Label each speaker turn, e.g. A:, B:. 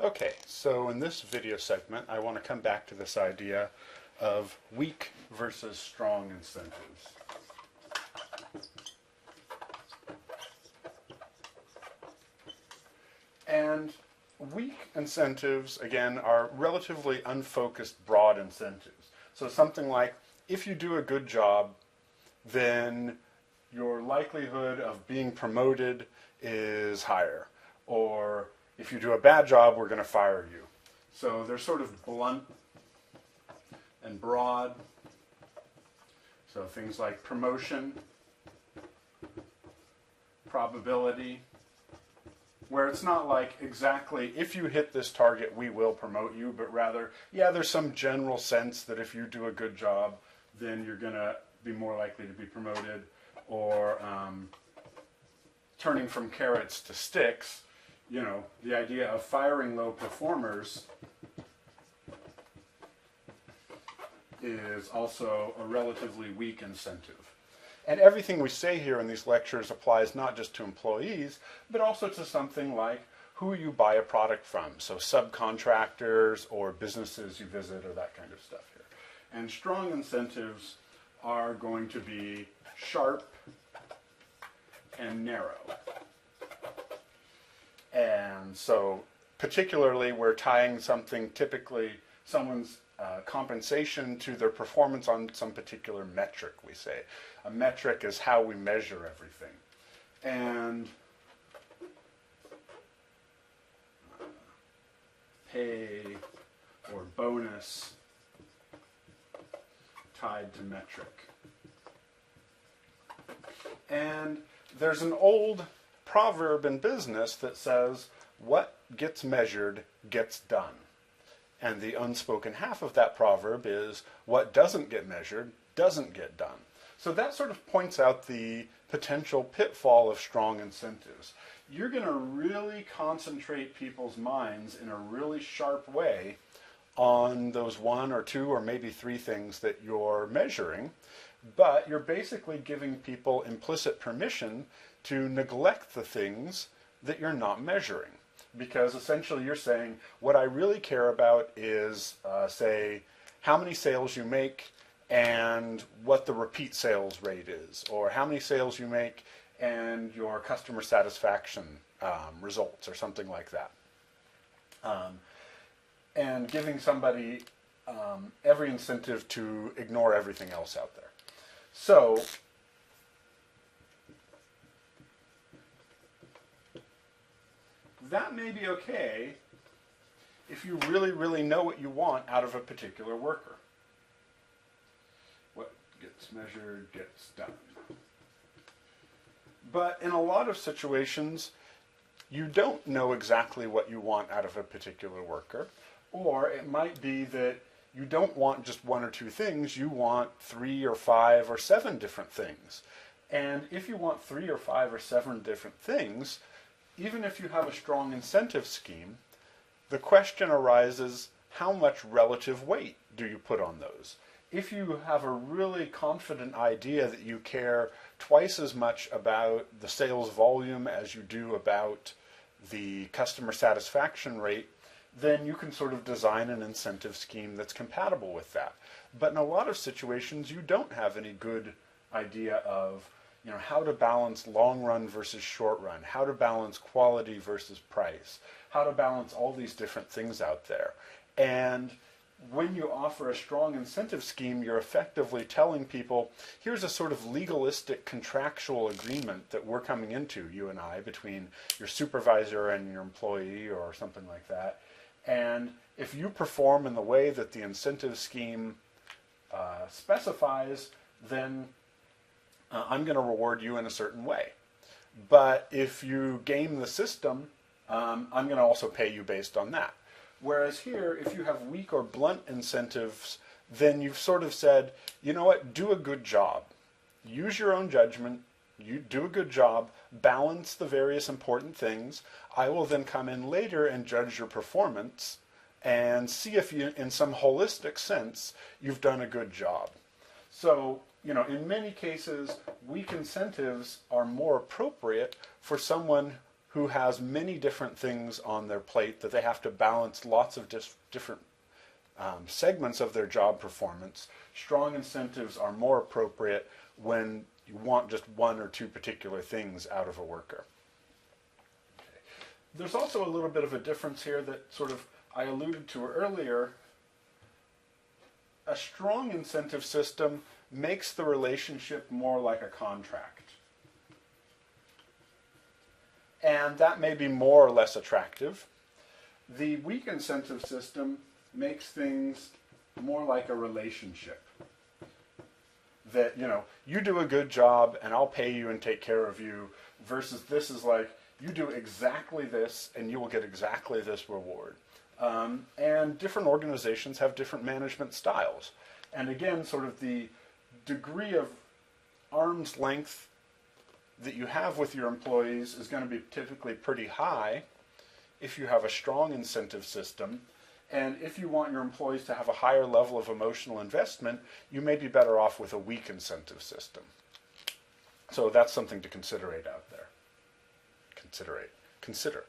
A: Okay, so in this video segment, I want to come back to this idea of weak versus strong incentives. And weak incentives, again, are relatively unfocused, broad incentives. So something like, if you do a good job, then your likelihood of being promoted is higher. Or if you do a bad job, we're going to fire you. So they're sort of blunt and broad. So things like promotion, probability, where it's not like exactly, if you hit this target, we will promote you, but rather, yeah, there's some general sense that if you do a good job, then you're going to be more likely to be promoted. Or turning from carrots to sticks, you know, the idea of firing low performers is also a relatively weak incentive. And everything we say here in these lectures applies not just to employees, but also to something like who you buy a product from. So subcontractors or businesses you visit or that kind of stuff here. And strong incentives are going to be sharp and narrow. And so particularly we're tying something, typically someone's compensation to their performance on some particular metric, we say. A metric is how we measure everything. And pay or bonus tied to metric. And there's an old proverb in business that says, what gets measured gets done. And the unspoken half of that proverb is, what doesn't get measured doesn't get done. So that sort of points out the potential pitfall of strong incentives. You're going to really concentrate people's minds in a really sharp way on those one or two or maybe three things that you're measuring, but you're basically giving people implicit permission to neglect the things that you're not measuring. Because essentially you're saying, what I really care about is, say, how many sales you make and what the repeat sales rate is, or how many sales you make and your customer satisfaction results, or something like that. And giving somebody every incentive to ignore everything else out there. So that may be okay if you really, really know what you want out of a particular worker. What gets measured gets done. But in a lot of situations, you don't know exactly what you want out of a particular worker, or it might be that you don't want just one or two things, you want 3 or 5 or 7 different things. And if you want 3 or 5 or 7 different things, even if you have a strong incentive scheme, the question arises, how much relative weight do you put on those? If you have a really confident idea that you care twice as much about the sales volume as you do about the customer satisfaction rate, then you can sort of design an incentive scheme that's compatible with that. But in a lot of situations, you don't have any good idea of, you know, how to balance long run versus short run, how to balance quality versus price, how to balance all these different things out there. And when you offer a strong incentive scheme, you're effectively telling people, here's a sort of legalistic contractual agreement that we're coming into, you and I, between your supervisor and your employee or something like that. And if you perform in the way that the incentive scheme specifies, then I'm going to reward you in a certain way. But if you game the system, I'm going to also pay you based on that. Whereas here, if you have weak or blunt incentives, then you've sort of said, you know what, do a good job. Use your own judgment. You do a good job. Balance the various important things. I will then come in later and judge your performance and see if you, in some holistic sense, you've done a good job. So, you know, in many cases, weak incentives are more appropriate for someone who has many different things on their plate that they have to balance lots of different segments of their job performance, strong incentives are more appropriate when you want just one or two particular things out of a worker. Okay. There's also a little bit of a difference here that sort of I alluded to earlier. A strong incentive system makes the relationship more like a contract. And that may be more or less attractive. The weak incentive system makes things more like a relationship. That, you do a good job and I'll pay you and take care of you, versus this is like, you do exactly this and you will get exactly this reward. And different organizations have different management styles. And again, sort of the degree of arm's length that you have with your employees is going to be typically pretty high if you have a strong incentive system. And if you want your employees to have a higher level of emotional investment, you may be better off with a weak incentive system. So that's something to consider out there. Consider.